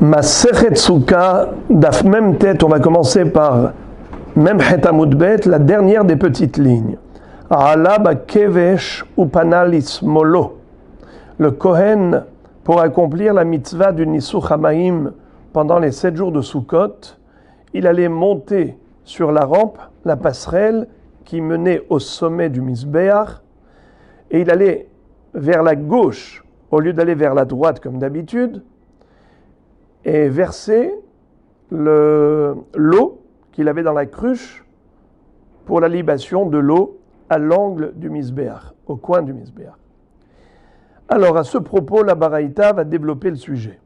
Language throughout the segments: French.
Masechet Souka, daf même tête, on va commencer par même Het Amud Bet, la dernière des petites lignes. Ala Kevesh Upanalis Molo. Le Kohen, pour accomplir la mitzvah du Nisuch Hamaim pendant les 7 jours de Sukkot, il allait monter sur la rampe, la passerelle qui menait au sommet du Mizbeach, et il allait vers la gauche au lieu d'aller vers la droite comme d'habitude, et verser l'eau qu'il avait dans la cruche pour la libation de l'eau à l'angle du Mizbeach, au coin du Mizbeach. Alors, à ce propos, la Baraïta va développer le sujet.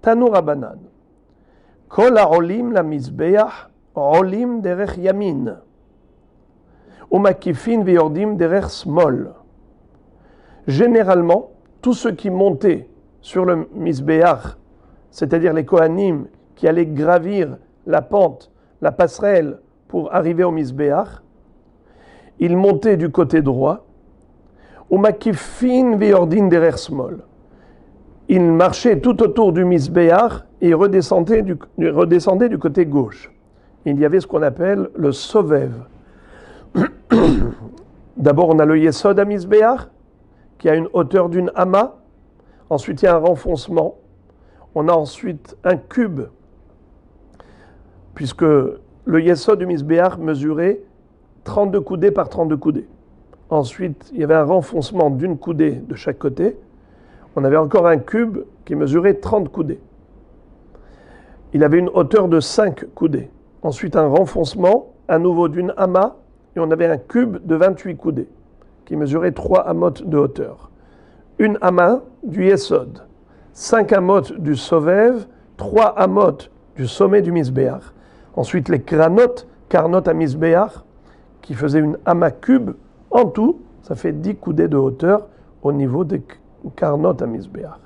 Tanu Rabbanan. Kol ha'olim la Mizbeach, olim derech yamin. Umakifin veyordim derech smol. Généralement, tous ceux qui montaient sur le Mizbeach, c'est-à-dire les Kohanim qui allaient gravir la pente, la passerelle pour arriver au Mizbeach, ils montaient du côté droit, Umakifin veordin derech smol. Ils marchaient tout autour du Mizbeach et redescendaient du côté gauche. Il y avait ce qu'on appelle le Sovev. D'abord, on a le Yesod à Mizbeach, qui a une hauteur d'une ama. Ensuite, il y a un renfoncement. On a ensuite un cube, puisque le Yesod du Mizbeach mesurait 32 coudées par 32 coudées. Ensuite, il y avait un renfoncement d'une coudée de chaque côté. On avait encore un cube qui mesurait 30 coudées. Il avait une hauteur de 5 coudées. Ensuite, un renfoncement, à nouveau d'une ama, et on avait un cube de 28 coudées, qui mesurait 3 amotes de hauteur. Une ama du Yesod, 5 amotes du Sovev, 3 amotes du sommet du Mizbeach. Ensuite, les karnot à Mizbeach, qui faisaient une ama cube. En tout, ça fait 10 coudées de hauteur au niveau des karnot à Mizbeach.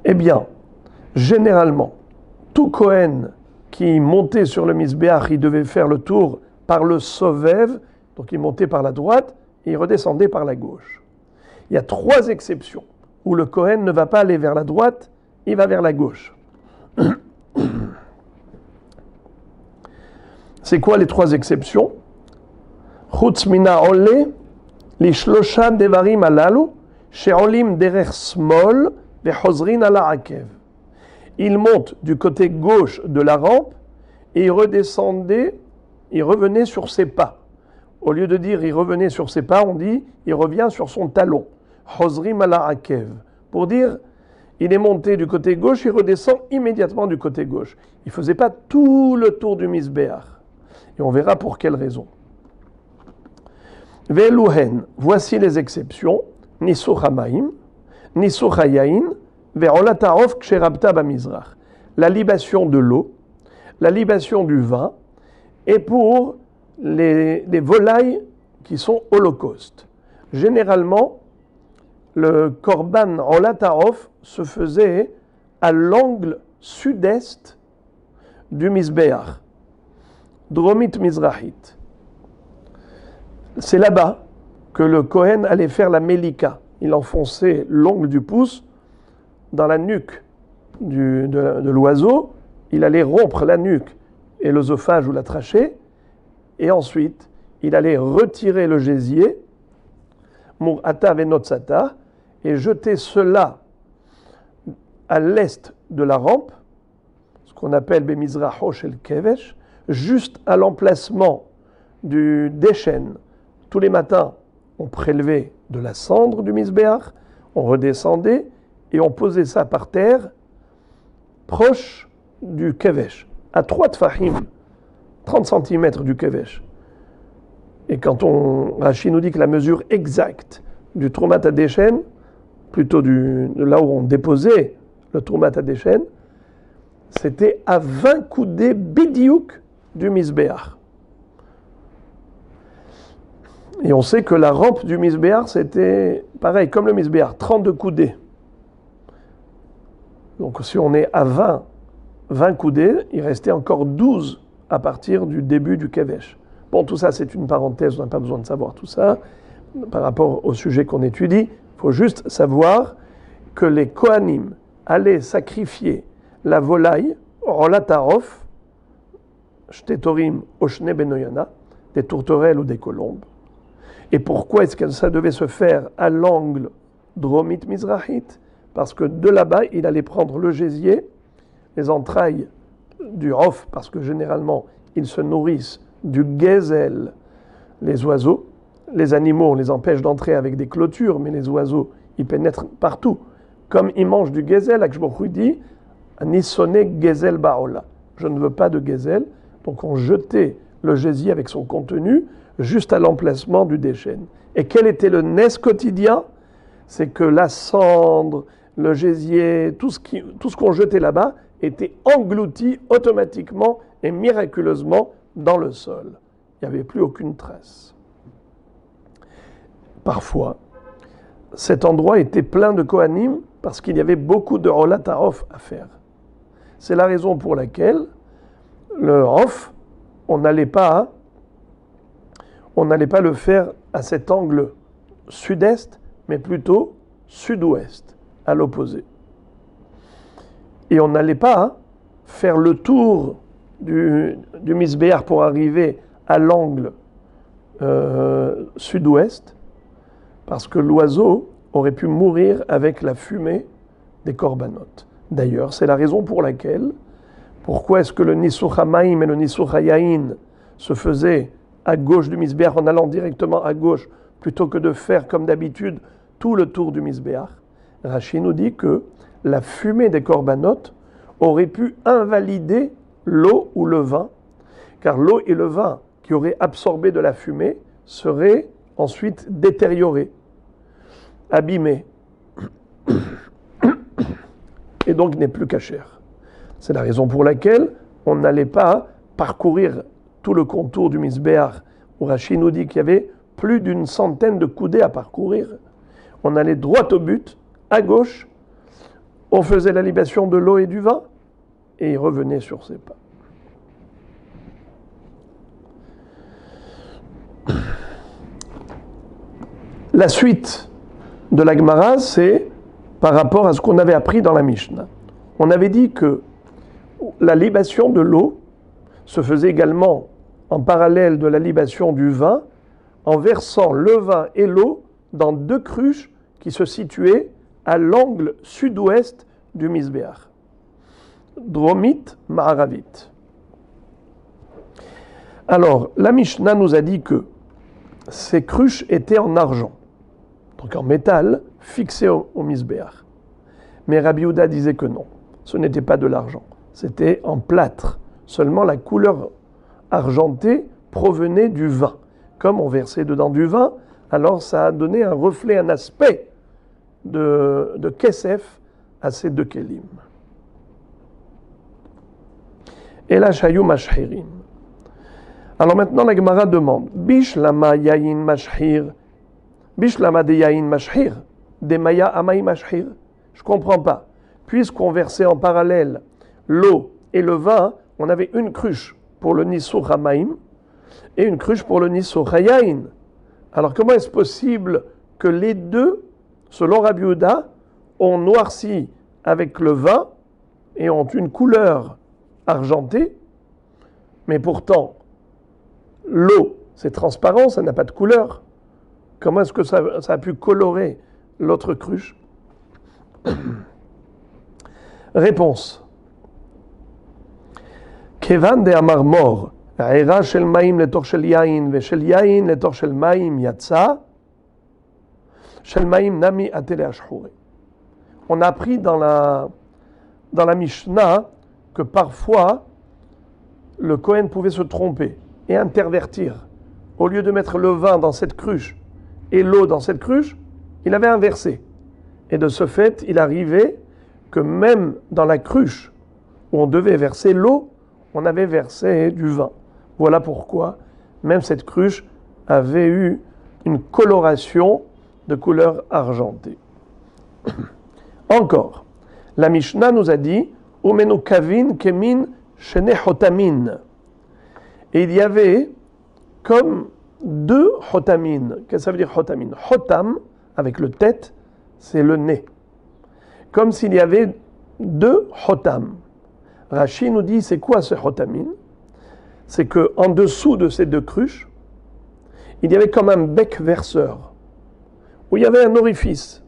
Eh bien, généralement, tout Kohen qui montait sur le Mizbeach, il devait faire le tour par le Sovev, donc il montait par la droite et il redescendait par la gauche. Il y a 3 exceptions où le Kohen ne va pas aller vers la droite, il va vers la gauche. C'est quoi les 3 exceptions? Chutz mina ole, li shlosha devarim alalu, she'olim derech smol, vechozrin ala akev. Il monte du côté gauche de la rampe et il revenait sur ses pas. Au lieu de dire il revenait sur ses pas, on dit il revient sur son talon. Chozrim ala akev. Pour dire il est monté du côté gauche, il redescend immédiatement du côté gauche. Il ne faisait pas tout le tour du Mizbeach. Et on verra pour quelle raison. Ve'eluhen, voici les exceptions. Nisuch hamaim, nisuch hayain, ve'olat ha'of ksherabta bamizrach. La libation de l'eau, la libation du vin, et pour les volailles qui sont holocaustes. Généralement, le korban olat ha'of se faisait à l'angle sud-est du Mizbeach, dromit mizrahit. C'est là-bas que le Kohen allait faire la melika. Il enfonçait l'ongle du pouce dans la nuque de l'oiseau. Il allait rompre la nuque et l'œsophage ou la trachée. Et ensuite, il allait retirer le gésier, mur'ata venotsata, et jeter cela à l'est de la rampe, ce qu'on appelle bemizracho shel kevesh, juste à l'emplacement du Deshen. Tous les matins, on prélevait de la cendre du Mizbeach, on redescendait et on posait ça par terre, proche du Kevesh, à 3 tfahim, 30 cm du Kevesh. Et quand Rashi nous dit que la mesure exacte du Troumat Hadeshen, plutôt de là où on déposait le Troumat Hadeshen, c'était à 20 coudées bidiouk du Mizbeach. Et on sait que la rampe du Mizbeach, c'était pareil, comme le Mizbeach, 32 coudées. Donc si on est à 20 coudées, il restait encore 12 à partir du début du Kevesh. Bon, tout ça, c'est une parenthèse, on n'a pas besoin de savoir tout ça. Par rapport au sujet qu'on étudie, il faut juste savoir que les Kohanim allaient sacrifier la volaille, rolatarof, shtetorim, oshne benoyana, des tourterelles ou des colombes. Et pourquoi est-ce que ça devait se faire à l'angle dromite mizrahite? Parce que de là-bas, il allait prendre le gésier, les entrailles du rof, parce que généralement, ils se nourrissent du gazelle, les oiseaux. Les animaux, on les empêche d'entrer avec des clôtures, mais les oiseaux, ils pénètrent partout. Comme ils mangent du gazelle, Akshbochou dit Nisone gezel baola. Je ne veux pas de gazelle. Donc on jetait le gésier avec son contenu juste à l'emplacement du déchène. Et quel était le nes quotidien? C'est que la cendre, le gésier, tout ce qu'on jetait là-bas était englouti automatiquement et miraculeusement dans le sol. Il n'y avait plus aucune trace. Parfois, cet endroit était plein de Kohanim parce qu'il y avait beaucoup de rolatarof à faire. C'est la raison pour laquelle le rof, on n'allait pas le faire à cet angle sud-est, mais plutôt sud-ouest, à l'opposé. Et on n'allait pas faire le tour du Misbéar pour arriver à l'angle sud-ouest, parce que l'oiseau aurait pu mourir avec la fumée des corbanotes. D'ailleurs, c'est la raison pour laquelle, pourquoi est-ce que le Nisuch HaMaim et le Nisuch HaYayin se faisaient à gauche du Misbéar en allant directement à gauche, plutôt que de faire comme d'habitude tout le tour du Misbéar? Rashi nous dit que la fumée des corbanotes aurait pu invalider l'eau ou le vin, car l'eau et le vin qui auraient absorbé de la fumée seraient ensuite détériorés, abîmés, et donc n'est plus cachère. C'est la raison pour laquelle on n'allait pas parcourir tout le contour du Misbéar, où Rashi nous dit qu'il y avait plus d'une centaine de coudées à parcourir. On allait droit au but, à gauche, on faisait la libation de l'eau et du vin, et il revenait sur ses pas. La suite de la Gemara, c'est par rapport à ce qu'on avait appris dans la Mishnah. On avait dit que la libation de l'eau se faisait également en parallèle de la libation du vin, en versant le vin et l'eau dans deux cruches qui se situaient à l'angle sud-ouest du Misbéar. Dromite, Maharavite. Alors, la Mishnah nous a dit que ces cruches étaient en argent, donc en métal, fixées au Misbéar. Mais Rabbi Yehuda disait que non, ce n'était pas de l'argent, c'était en plâtre. Seulement la couleur argentée provenait du vin. Comme on versait dedans du vin, alors ça a donné un reflet, un aspect de kesef à ces deux kelim. Et la shayou mashhirin. Alors maintenant la Gemara demande Bishlama yayin mashhir, Bishlama de yayin mashhir, de maya amay mashhir. Je comprends pas. Puisqu'on versait en parallèle l'eau et le vin, on avait une cruche pour le Nisuch HaMaim et une cruche pour le Nisuch HaYayin. Alors comment est-ce possible que les deux, selon Rabbi Yehuda, ont noirci avec le vin et ont une couleur argentée, mais pourtant l'eau c'est transparent, ça n'a pas de couleur. Comment est-ce que ça a pu colorer l'autre cruche? Réponse. Kevan de Amar Mor, העירה של מים לתוך של יין ושל יין לתוך של מים יצא, של מים נמי עטלה השחורי. On a appris dans la Mishnah que parfois le Kohen pouvait se tromper et intervertir. Au lieu de mettre le vin dans cette cruche et l'eau dans cette cruche, il avait inversé. Et de ce fait, il arrivait que même dans la cruche où on devait verser l'eau, on avait versé du vin. Voilà pourquoi même cette cruche avait eu une coloration de couleur argentée. Encore, la Mishnah nous a dit Umenu kavin kemin shene hotamin. Et il y avait comme deux hotamin. Qu'est-ce que ça veut dire hotamin? Hotam, avec le tête, c'est le nez. Comme s'il y avait deux hotam. Rashi nous dit, c'est quoi ce chotamin? C'est qu'en dessous de ces deux cruches, il y avait comme un bec verseur, où il y avait un orifice.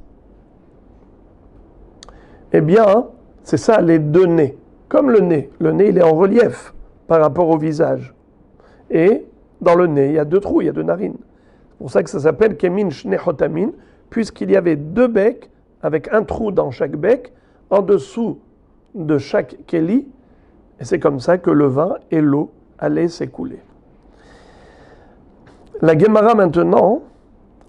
Eh bien, c'est ça les deux nez. Comme le nez. Le nez, il est en relief par rapport au visage. Et dans le nez, il y a deux trous, il y a deux narines. C'est pour ça que ça s'appelle Kemin Shne Chotamin, puisqu'il y avait deux becs, avec un trou dans chaque bec, en dessous de chaque keli. Et c'est comme ça que le vin et l'eau allaient s'écouler. La Gemara maintenant,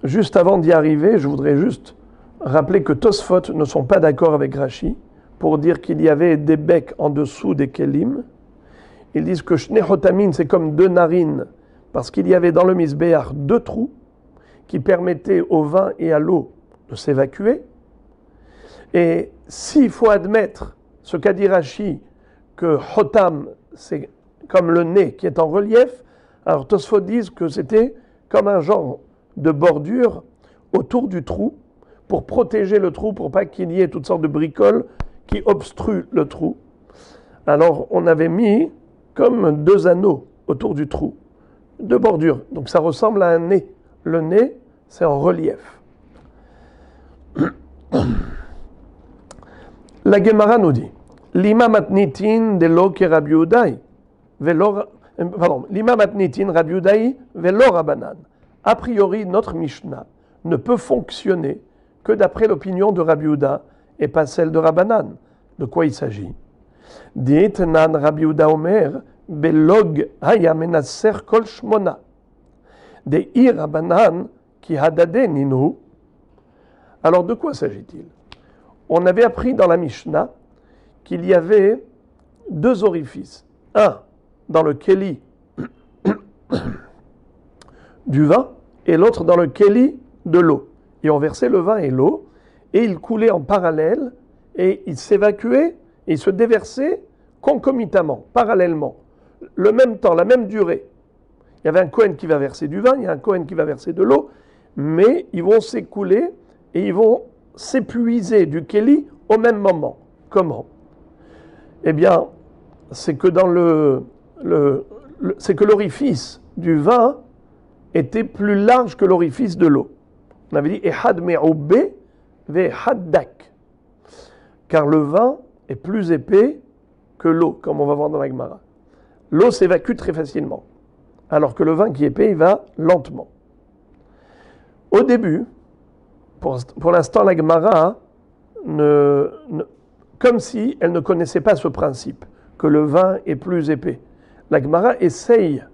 juste avant d'y arriver, je voudrais juste rappeler que Tosfot ne sont pas d'accord avec Rashi pour dire qu'il y avait des becs en dessous des kelim. Ils disent que Shne Chotamin, c'est comme deux narines, parce qu'il y avait dans le misbéach deux trous qui permettaient au vin et à l'eau de s'évacuer. Et s'il faut admettre ce qu'a dit Rashi, que Chotam, c'est comme le nez qui est en relief, alors Tosfot disent que c'était comme un genre de bordure autour du trou pour protéger le trou, pour pas qu'il y ait toutes sortes de bricoles qui obstruent le trou. Alors on avait mis comme deux anneaux autour du trou, deux bordures. Donc ça ressemble à un nez. Le nez, c'est en relief. La Gemara nous dit, Lima matnitin de lo ke Rabbi Yehudaï, Lima matnitin Rabbi Yehudaï velo Rabbanan. A priori, notre Mishnah ne peut fonctionner que d'après l'opinion de Rabbi Yehuda et pas celle de Rabbanan. De quoi il s'agit? Dietnan Rabbi Yehuda Omer, belog haya menasser kol shmona. De ir Rabbanan ki hadade ninu. Alors de quoi s'agit-il? On avait appris dans la Mishnah qu'il y avait deux orifices. Un dans le keli du vin et l'autre dans le keli de l'eau. Et on versait le vin et l'eau et ils coulaient en parallèle et ils s'évacuaient et ils se déversaient concomitamment, parallèlement. Le même temps, la même durée. Il y avait un Kohen qui va verser du vin, il y a un Kohen qui va verser de l'eau, mais ils vont s'écouler et ils vont s'épuiser du keli au même moment. Comment? Eh bien, c'est que dans c'est que l'orifice du vin était plus large que l'orifice de l'eau. On avait dit ehad me'oube ve'ehad dak, car le vin est plus épais que l'eau, comme on va voir dans la Gemara. L'eau s'évacue très facilement, alors que le vin qui est épais, il va lentement. Au début, pour l'instant, la Gemara, comme si elle ne connaissait pas ce principe, que le vin est plus épais. La Gemara essaye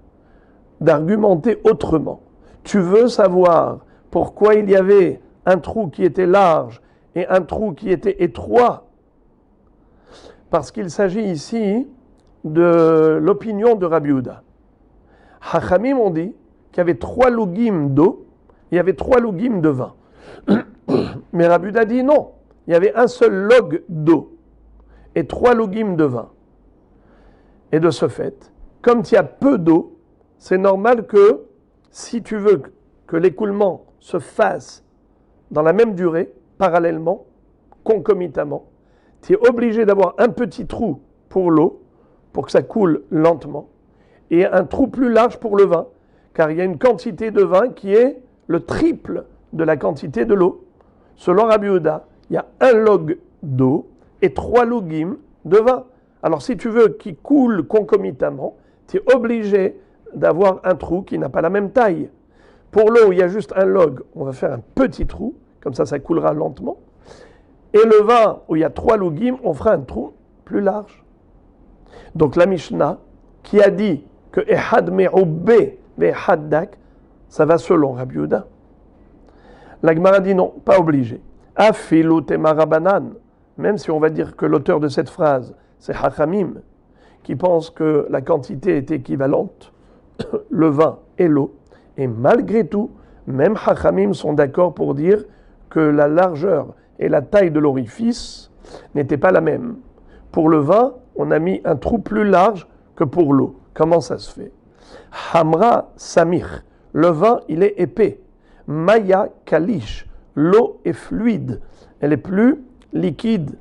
d'argumenter autrement. Tu veux savoir pourquoi il y avait un trou qui était large et un trou qui était étroit? Parce qu'il s'agit ici de l'opinion de Rabbi Yehuda. Hachamim ont dit qu'il y avait 3 lugim d'eau, il y avait 3 lugim de vin. Mais Rabbi Yehuda dit non, il y avait un seul log d'eau et 3 lugim de vin. Et de ce fait, comme il y a peu d'eau, c'est normal que si tu veux que l'écoulement se fasse dans la même durée, parallèlement, concomitamment, tu es obligé d'avoir un petit trou pour l'eau, pour que ça coule lentement, et un trou plus large pour le vin, car il y a une quantité de vin qui est le triple de la quantité de l'eau. Selon Rabbi Yehuda, il y a un log d'eau et 3 logim de vin. Alors si tu veux qu'il coule concomitamment, tu es obligé d'avoir un trou qui n'a pas la même taille. Pour l'eau, il y a juste un log, on va faire un petit trou, comme ça coulera lentement. Et le vin, où il y a 3 logim, on fera un trou plus large. Donc la Mishnah, qui a dit que ehad me'oube ve'ehad dak, ça va selon Rabbi Yehuda. La Gemara dit non, pas obligé. Afilu tema Rabbanan, même si on va dire que l'auteur de cette phrase, c'est Hachamim, qui pense que la quantité est équivalente, le vin et l'eau. Et malgré tout, même Hachamim sont d'accord pour dire que la largeur et la taille de l'orifice n'étaient pas la même. Pour le vin, on a mis un trou plus large que pour l'eau. Comment ça se fait? Hamra samir, le vin il est épais. Maya kalish, l'eau est fluide, elle est plus liquide.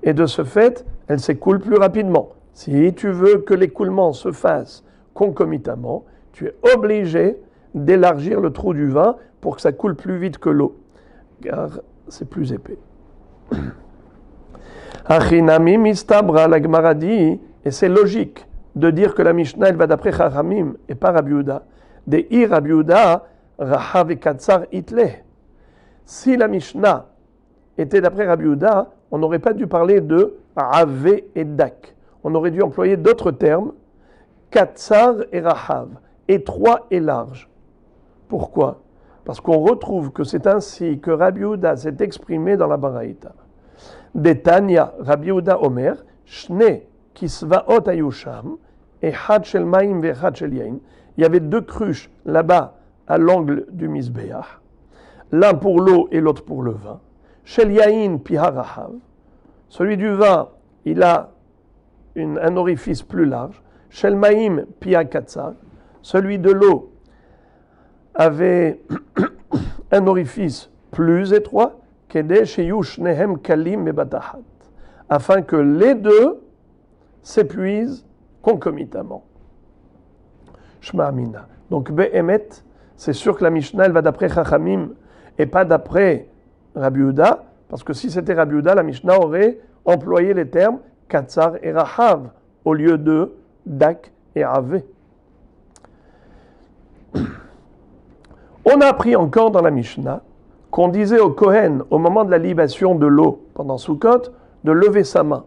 Et de ce fait, elle s'écoule plus rapidement. Si tu veux que l'écoulement se fasse concomitamment, tu es obligé d'élargir le trou du vin pour que ça coule plus vite que l'eau, car c'est plus épais. Achinami mistabra, la Gemara dit, et c'est logique de dire que la Mishnah elle va d'après Chachamim et pas Rabbi Yehuda. Des I Rabbi Yehuda, Rahav et Katsar itle. Si la Mishnah était d'après Rabbi Yehuda, on n'aurait pas dû parler de Ave et Dak. On aurait dû employer d'autres termes, Katsar et Rahav, étroit et large. Pourquoi? Parce qu'on retrouve que c'est ainsi que Rabbi Yehuda s'est exprimé dans la Baraïta. Detania, Rabbi Yehuda Omer, Shne Kisvaot Ayusham, et Had Shel Maim ve Had Shel Yain. Il y avait deux cruches là-bas à l'angle du Misbeach, l'un pour l'eau et l'autre pour le vin. Shel Yain Piha Rahav. Celui du vin, il a un orifice plus large. Shel Maim Piha Katsar. Celui de l'eau avait un orifice plus étroit, afin que les deux s'épuisent concomitamment. Shma Amina. Donc Be'emet, c'est sûr que la Mishnah elle va d'après Chachamim et pas d'après Rabbi Yehuda, parce que si c'était Rabbi Yehuda, la Mishnah aurait employé les termes Katsar et Rahav au lieu de Dak et Ave. On a appris encore dans la Mishnah qu'on disait au Kohen, au moment de la libation de l'eau pendant Sukkot, de lever sa main,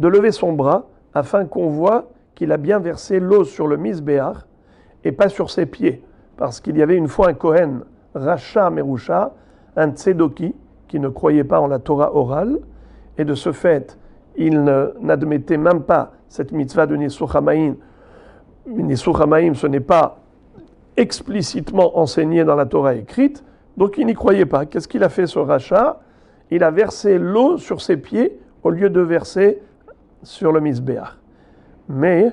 de lever son bras, afin qu'on voit qu'il a bien versé l'eau sur le Misbeach et pas sur ses pieds. Parce qu'il y avait une fois un Kohen, Racha Merusha, un Tzedoki, qui ne croyait pas en la Torah orale, et de ce fait, il n'admettait même pas cette mitzvah de Nisuch Hamaim. Nisuch Hamaim, ce n'est pas explicitement enseigné dans la Torah écrite, donc il n'y croyait pas. Qu'est-ce qu'il a fait ce rachat? Il a versé l'eau sur ses pieds au lieu de verser sur le Misbeach. Mais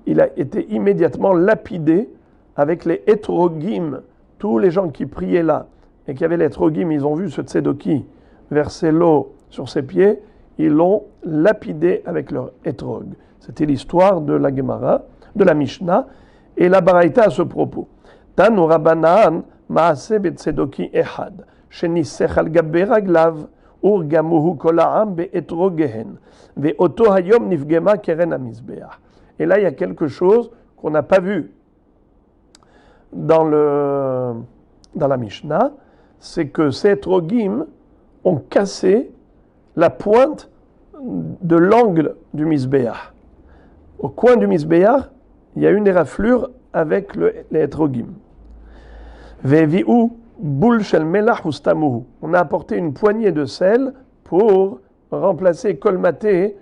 il a été immédiatement lapidé avec les hétrogim. Tous les gens qui priaient là et qui avaient les hétrogim, ils ont vu ce Tzedoki verser l'eau sur ses pieds, ils l'ont lapidé avec leur hétrog. C'était l'histoire de la Gemara, de la Mishnah, et la Baraïta à ce propos. Tanu Rabbanan Maase Betzedoki Ehad, Shenisech al Gabbe Raglav, Urgamuhu Kol Ha'am Be'etrogehen, Ve'oto Hayom Nifgema Keren HaMizbeach. Et là, il y a quelque chose qu'on n'a pas vu dans la Mishnah, c'est que ces Etrogim ont cassé la pointe de l'angle du Misbeach. Au coin du Misbeach, il y a une éraflure avec les Etrogim. Ve'vi'u bul shel melach ustamuhu. On a apporté une poignée de sel pour remplacer, colmater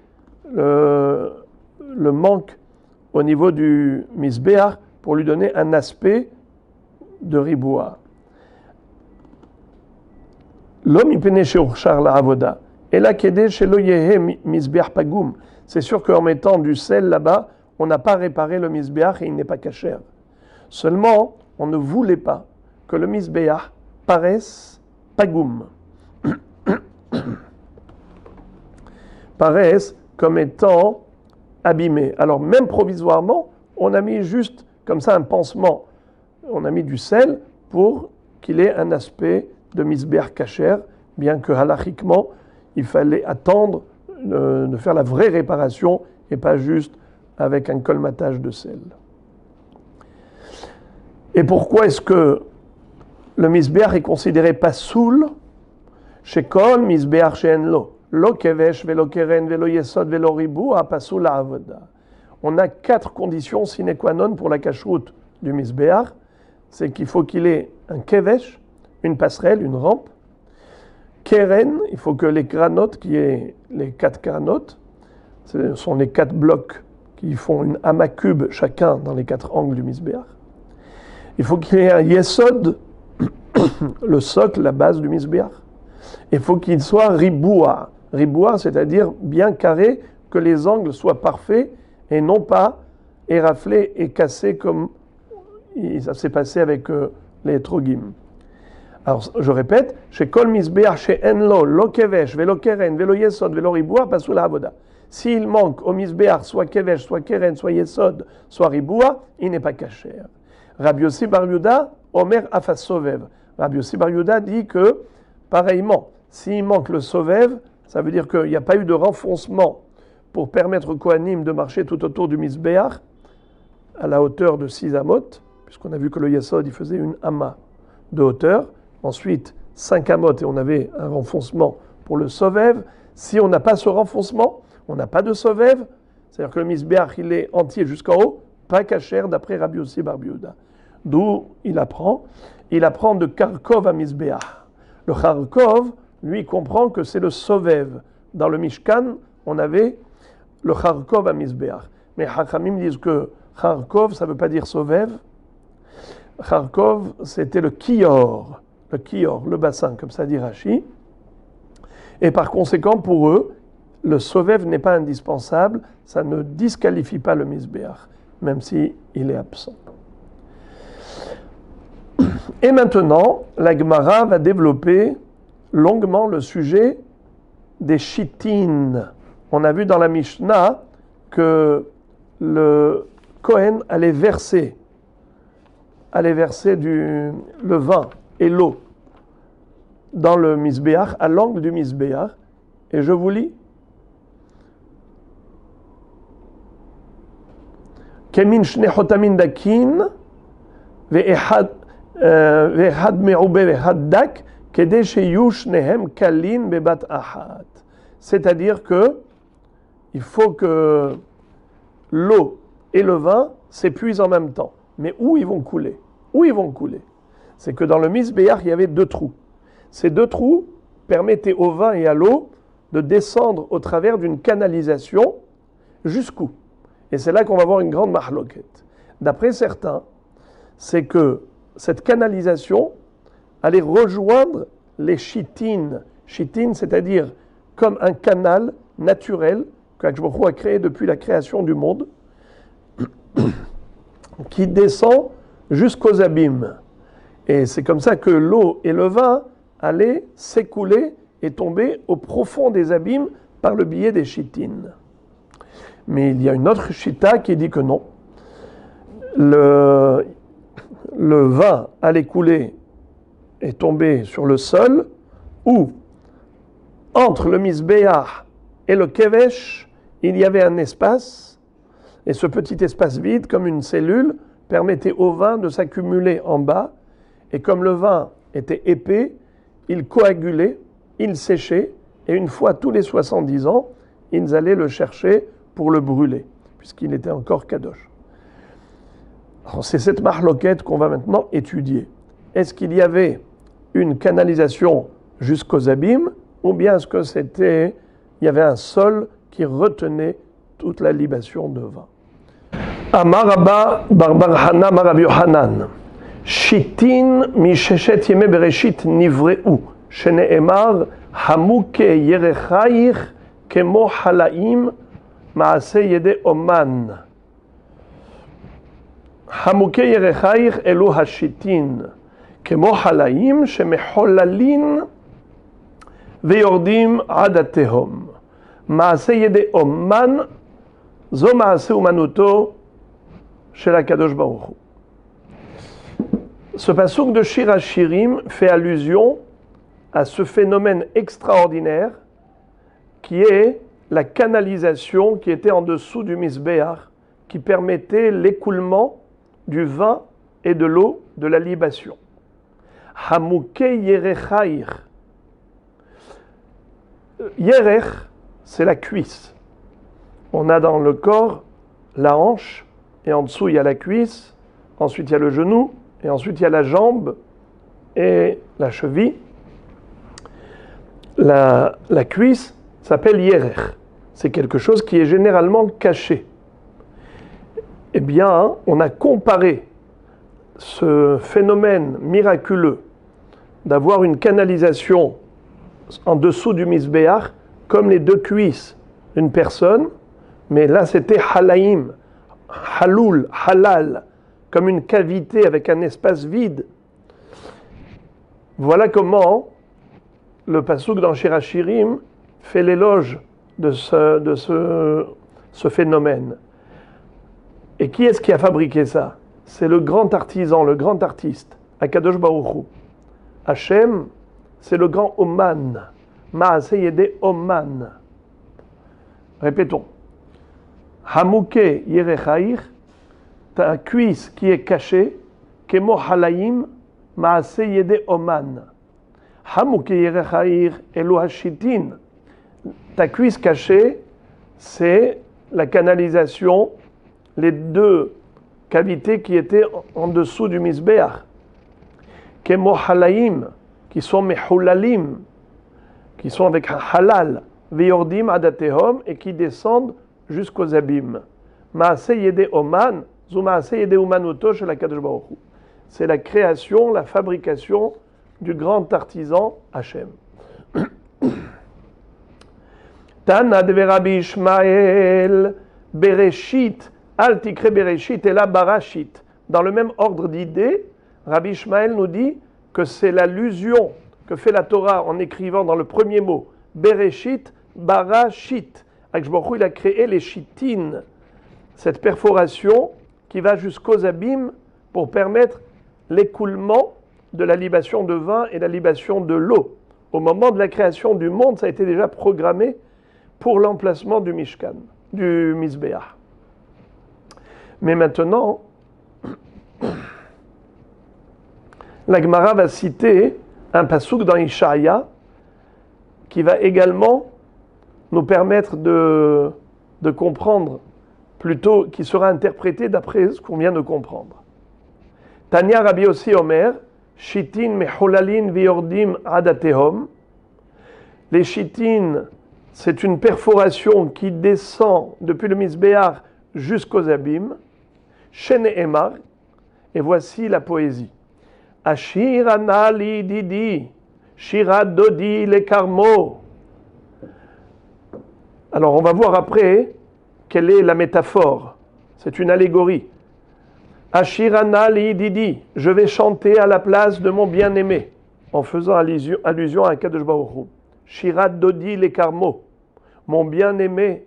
le manque au niveau du Misbeach pour lui donner un aspect de riboua. L'homme ipene sheurchar la avoda. Et la kede shelo yehe misbeach pagum. C'est sûr qu'en mettant du sel là-bas, on n'a pas réparé le Misbeach et il n'est pas kasher. Seulement, on ne voulait pas que le Misbeach paraisse pagum. Paraisse comme étant abîmé. Alors même provisoirement, on a mis juste comme ça un pansement. On a mis du sel pour qu'il ait un aspect de Misbeach kasher, bien que halachiquement, il fallait attendre de faire la vraie réparation et pas juste avec un colmatage de sel. Et pourquoi est-ce que le Misbeach est considéré pasoul? Shekol Misbeach she'en lo. Lo kevesh velo keren velo yesod velo ribua pasoul ha'avoda. On a 4 conditions sine qua non pour la kashrut du Misbeach. C'est qu'il faut qu'il ait un kevesh, une passerelle, une rampe. Keren, il faut que les granotes, qui est les 4 granotes, ce sont les 4 blocs qui font une amas cube chacun dans les 4 angles du Misbeach. Il faut qu'il y ait un yesod, le socle, la base du Misbeach. Il faut qu'il soit riboua. Riboua, c'est-à-dire bien carré, que les angles soient parfaits et non pas éraflés et cassés comme ça s'est passé avec les trogim. Alors, je répète, chez Kol Misbeach, chez Enlo, Lo Kevesh, Velo Keren, Velo Yesod, Velo Riboua, Pasoul Avoda. S'il manque au misbéach soit kevesh, soit keren, soit yesod, soit riboua, il n'est pas kasher. Rabbi Yossi Bar Yehuda, Omer Afas Sovev. Rabbi Yossi Bar Yehuda dit que, pareillement, s'il manque le Sovev, ça veut dire qu'il n'y a pas eu de renfoncement pour permettre aux Kohanim de marcher tout autour du misbéach à la hauteur de 6 amot, puisqu'on a vu que le yesod, il faisait une amma de hauteur. Ensuite, 5 amot et on avait un renfoncement pour le Sovev. Si on n'a pas ce renfoncement, on n'a pas de Sovev, c'est-à-dire que le misbéach, il est entier jusqu'en haut, pas kasher d'après Rabbi Yossi Bar Yehuda. D'où il apprend de Kharkov à misbéach. Le Kharkov, lui, comprend que c'est le Sovev. Dans le Mishkan, on avait le Kharkov à misbéach. Mais Hachamim disent que Kharkov, ça ne veut pas dire Sovev. Kharkov, c'était le Kior, le bassin, comme ça dit Rashi. Et par conséquent, pour eux, le Sovev n'est pas indispensable, ça ne disqualifie pas le misbéach, même s'il est absent. Et maintenant, la Gemara va développer longuement le sujet des chitines. On a vu dans la Mishnah que le Kohen allait verser le vin et l'eau dans le misbéach, à l'angle du misbéach. Et je vous lis. Kemin shne chotamin dakin ve'ehad me'ube ve'ehad dak kedei sheyu shnehem kalin bebat achat. C'est-à-dire que il faut que l'eau et le vin s'épuisent en même temps. Mais où ils vont couler? C'est que dans le misbéach, il y avait 2 trous. Ces 2 trous permettaient au vin et à l'eau de descendre au travers d'une canalisation jusqu'où? Et c'est là qu'on va voir une grande mahloket. D'après certains, c'est que cette canalisation allait rejoindre les chitines. Chitines, c'est-à-dire comme un canal naturel qu'Akadosh Baruch Hu a créé depuis la création du monde, qui descend jusqu'aux abîmes. Et c'est comme ça que l'eau et le vin allaient s'écouler et tomber au profond des abîmes par le biais des chitines. Mais il y a une autre chita qui dit que non. Le vin allait couler et tomber sur le sol, où entre le misbéach et le kevesh, il y avait un espace, et ce petit espace vide, comme une cellule, permettait au vin de s'accumuler en bas, et comme le vin était épais, il coagulait, il séchait, et une fois tous les 70 ans, ils allaient le chercher pour le brûler, puisqu'il était encore kadosh. Alors c'est cette mahloket qu'on va maintenant étudier. Est-ce qu'il y avait une canalisation jusqu'aux abîmes, ou bien est-ce que il y avait un sol qui retenait toute la libation de vin? Amar Rabba bar Hana Amar Rabbi Yohanan, Shitin misheshet yeme bereshit nivreu, sheneemar hamuke yerechaich kemo halaim maase yede oman. Hamuke yerechaich elu hashitin, kemo halaim shemecholalin ויורדים עד התהום. מעשה ידי אומן, זו מעשה אומנותו של הקדוש ברוך הוא. Ce passouk de Shir HaShirim fait allusion à ce phénomène extraordinaire qui est la canalisation qui était en dessous du misbéach, qui permettait l'écoulement du vin et de l'eau de la libation. Hamuke yerechaich. Yerech, c'est la cuisse. On a dans le corps la hanche, et en dessous il y a la cuisse, ensuite il y a le genou, et ensuite il y a la jambe et la cheville. La cuisse s'appelle Yerech. C'est quelque chose qui est généralement caché. Eh bien, on a comparé ce phénomène miraculeux d'avoir une canalisation en dessous du misbéach, comme les 2 cuisses d'une personne, mais là c'était halaim, haloul, halal, comme une cavité avec un espace vide. Voilà comment le passouk dans Shir HaShirim fait l'éloge de ce phénomène. Et qui est-ce qui a fabriqué ça? C'est le grand artisan, le grand artiste, Akadosh Baruch Hu. Hachem, c'est le grand Oman. Maase Yede Oman. Répétons. Hamouke Yerechair, ta cuisse qui est cachée, Kemo Halayim, Maase Yede Oman. Hamouke Yerechair, Elo Hashitin. Ta cuisse cachée, c'est la canalisation, les deux cavités qui étaient en dessous du misbéach. Kemo Halayim, qui sont Mehulalim, qui sont avec un halal, Veyordim Adatehom, et qui descendent jusqu'aux abîmes. Maase Yede Oman, Zu Maase Yede Umanuto shel HaKadosh Baruch Hu. C'est la création, la fabrication du grand artisan Hachem. Tana de Rabbi Ishmael, Bereshit, Al Tikre Bereshit, et la Barashit. Dans le même ordre d'idées, Rabbi Ishmael nous dit que c'est l'allusion que fait la Torah en écrivant dans le premier mot, Bereshit, Barashit. Akadosh Baruch Hu, il a créé les chitines, cette perforation qui va jusqu'aux abîmes pour permettre l'écoulement de la libation de vin et la libation de l'eau. Au moment de la création du monde, ça a été déjà programmé pour l'emplacement du Mishkan, du Misbéach. Mais maintenant, la Gemara va citer un pasouk dans Ishaïa qui va également nous permettre de comprendre, plutôt qui sera interprété d'après ce qu'on vient de comprendre. Tanya Rabbi Yossi Omer, Shitin mehulalin viordim adatehom. Les chitines, c'est une perforation qui descend depuis le Misbéach jusqu'aux abîmes. Shene Emar, et voici la poésie. Ashir anali didi, shira dodi le karmo. Alors on va voir après quelle est la métaphore. C'est une allégorie. Ashir anali didi, je vais chanter à la place de mon bien-aimé, en faisant allusion à Akadosh Baruch Hu. Shira dodi le karmo, mon bien-aimé,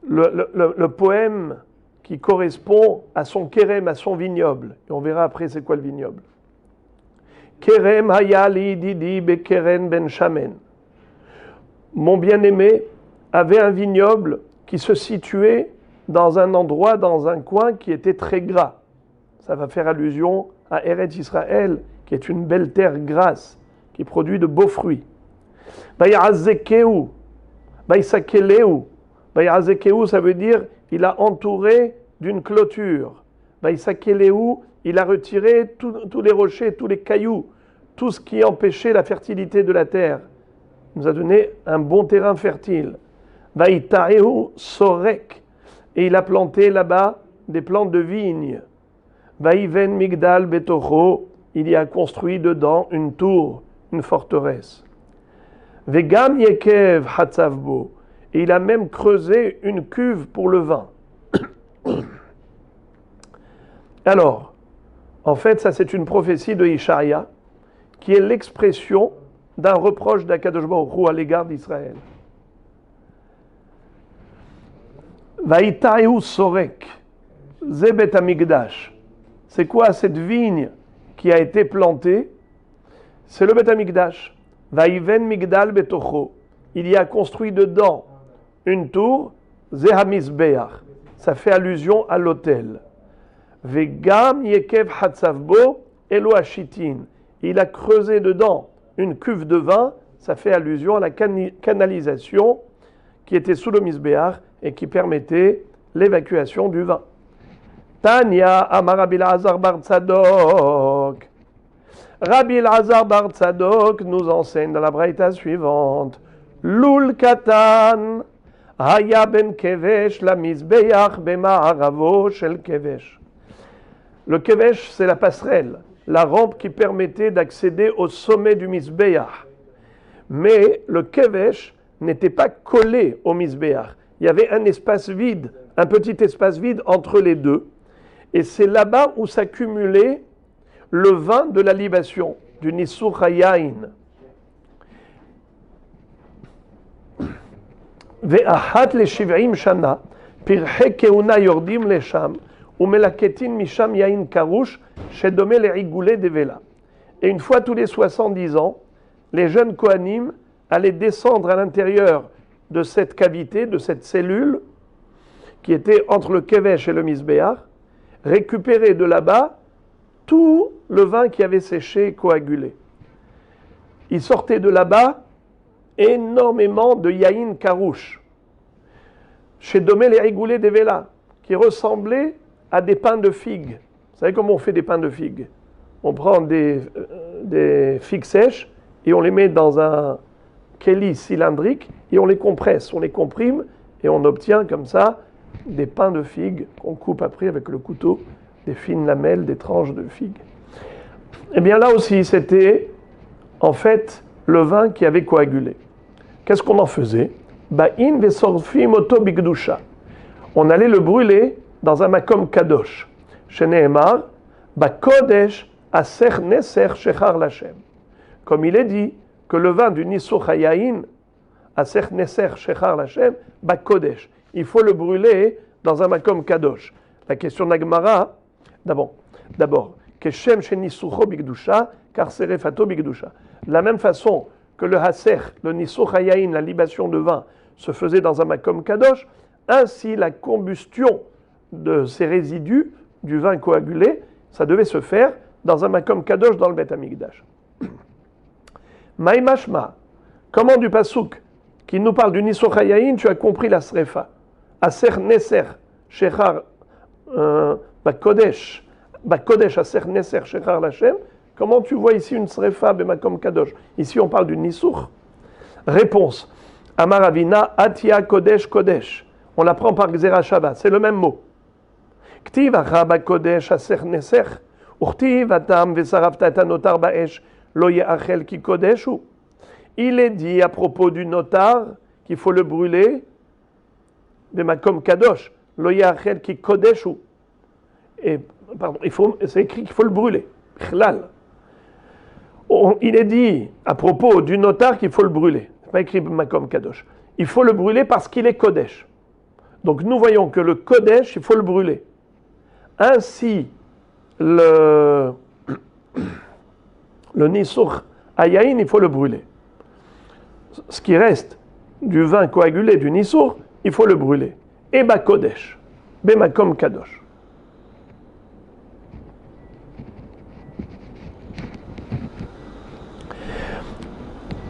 le poème qui correspond à son kérem, à son vignoble. Et on verra après c'est quoi le vignoble. Kerem hayali didi bekeren ben shamen. Mon bien-aimé avait un vignoble qui se situait dans un endroit, dans un coin qui était très gras. Ça va faire allusion à Eretz Israël, qui est une belle terre grasse, qui produit de beaux fruits. Bayazekeu, Baysakeleu. Bayazekeu, ça veut dire il a entouré d'une clôture. Baysakeleu, il a retiré tous les rochers, tous les cailloux, tout ce qui empêchait la fertilité de la terre. Il nous a donné un bon terrain fertile. Vaïtaehu sorek, et il a planté là-bas des plantes de vigne. Vaïven migdal betocho, il y a construit dedans une tour, une forteresse. Vegam yekev hatzavbo, et il a même creusé une cuve pour le vin. Alors, en fait, ça c'est une prophétie de Ishaïa, qui est l'expression d'un reproche d'Akadosh Baruch Hu à l'égard d'Israël. Vaïtaehu sorek, zebet amigdash. C'est quoi cette vigne qui a été plantée? C'est le Bet Amigdash. Vaïven migdal betocho. Il y a construit dedans une tour, zehamizbeach. Ça fait allusion à l'autel. Vegam yekev hatzavbo elo hashitin. Il a creusé dedans une cuve de vin, ça fait allusion à la canalisation qui était sous le misbéach et qui permettait l'évacuation du vin. Tanya Amar Rabbi Elazar bar Tzadok. Rabbi Elazar bar Tzadok nous enseigne dans la braïta suivante. Lul katan haya ben kevesh la misbeach bema'aravo shel kevesh. Le kevesh, c'est la passerelle, la rampe qui permettait d'accéder au sommet du misbeach. Mais le kevesh n'était pas collé au misbeach. Il y avait un espace vide, un petit espace vide entre les deux. Et c'est là-bas où s'accumulait le vin de la libation, du Nissur Hayain. Ve'ahat le shiv'im shana, pirhe keuna yordim lesham, umelaketin misham yain karouche, shedome le rigoulé de vela. Et une fois tous les 70 ans, les jeunes Kohanim allaient descendre à l'intérieur de cette cavité, de cette cellule, qui était entre le Kevesh et le Misbéach, récupérer de là-bas tout le vin qui avait séché et coagulé. Ils sortaient de là-bas énormément de yaïn karouche, chez Domé les rigoulés des Vélas, qui ressemblaient à des pains de figues. Vous savez comment on fait des pains de figues? On prend des figues sèches et on les met dans un kéli cylindrique et on les compresse, on les comprime et on obtient comme ça des pains de figues qu'on coupe après avec le couteau, des fines lamelles, des tranches de figues. Eh bien là aussi, c'était en fait le vin qui avait coagulé. Qu'est-ce qu'on en faisait? Ba'in vesorfim oto bigdusha. On allait le brûler dans un makom kadosh. Sheneemar, ba'kodesh aser neser shechar lachem. Comme il est dit que le vin du Nisuch Hayayin, aser neser shechar lachem, ba'kodesh. Il faut le brûler dans un makom kadosh. La question d'Agmara, d'abord, keshem shenisucho bigdusha, car serefato bigdusha. De la même façon que le haser, le Nisuch Hayayin, la libation de vin, se faisait dans un makom kadosh, ainsi la combustion de ces résidus du vin coagulé, ça devait se faire dans un makom kadosh dans le Beth Amikdash. Maïmashma, comment du pasouk qui nous parle du Nisuch Hayayin, tu as compris la srefa? Aser neser shechar bakodesh aser neser shechar lachem. Comment tu vois ici une srefa bemakom kadosh? Ici on parle du Nisuch. Réponse. Amar Ravina atia kodesh kodesh. On l'apprend par Gzera Shabbat, c'est le même mot. Ktiv achaba kodesh aser neser. Urtiv atam vesaravta ta notar baesh lo yeachel ki kodeshu. Il est dit à propos du notar qu'il faut le brûler bemakom kadosh lo yeachel ki kodeshu. Et pardon, c'est écrit qu'il faut le brûler. Chlal. Il est dit à propos du notar qu'il faut le brûler. Ce n'est pas écrit Makom Kadosh. Il faut le brûler parce qu'il est Kodesh. Donc nous voyons que le Kodesh, il faut le brûler. Ainsi, le Nisuch Hayayin, il faut le brûler. Ce qui reste du vin coagulé du Nisuch, il faut le brûler. Et Kodesh, Makom Kadosh.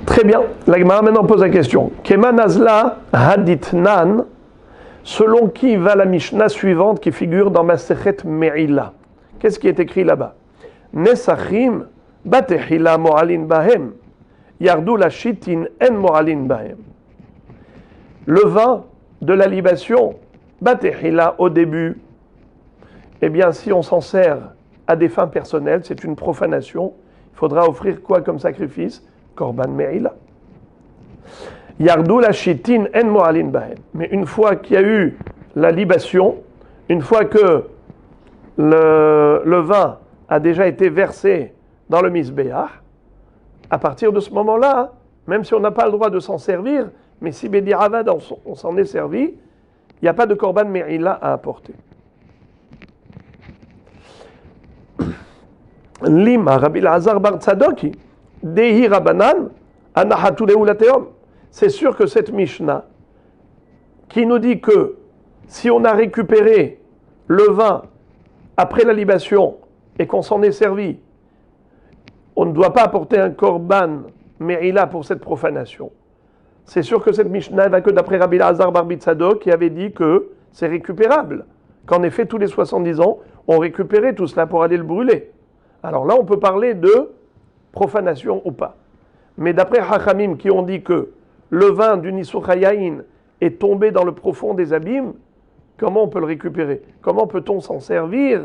Très bien, la Gemara maintenant pose la question. Kemanazla haditnan, selon qui va la Mishnah suivante qui figure dans Masechet Me'ila. Qu'est-ce qui est écrit là-bas? Nesachim batehila mo'alin bahem, yardu la shitin en mo'alin bahem. Le vin de la libation, batehila au début, eh bien si on s'en sert à des fins personnelles, c'est une profanation. Il faudra offrir quoi comme sacrifice? Korban Me'ila. Yardou la shitin en mo'alin bahem. Mais une fois qu'il y a eu la libation, une fois que le vin a déjà été versé dans le misbéach, à partir de ce moment-là, même si on n'a pas le droit de s'en servir, mais si Bedi Avad on s'en est servi, il n'y a pas de Korban Me'ila à apporter. Lima Rabbi Elazar bar Tzadoki Dehi Rabanan, Anahatuleu Lateom. C'est sûr que cette Mishnah, qui nous dit que si on a récupéré le vin après la libation et qu'on s'en est servi, on ne doit pas apporter un korban me'ila pour cette profanation. C'est sûr que cette Mishnah va que d'après Rabbi Elazar bar Tzadok qui avait dit que c'est récupérable. Qu'en effet, tous les 70 ans, on récupérait tout cela pour aller le brûler. Alors là, on peut parler de profanation ou pas. Mais d'après Hachamim qui ont dit que le vin du Nisuch Hayayin est tombé dans le profond des abîmes, comment on peut le récupérer? Comment peut-on s'en servir?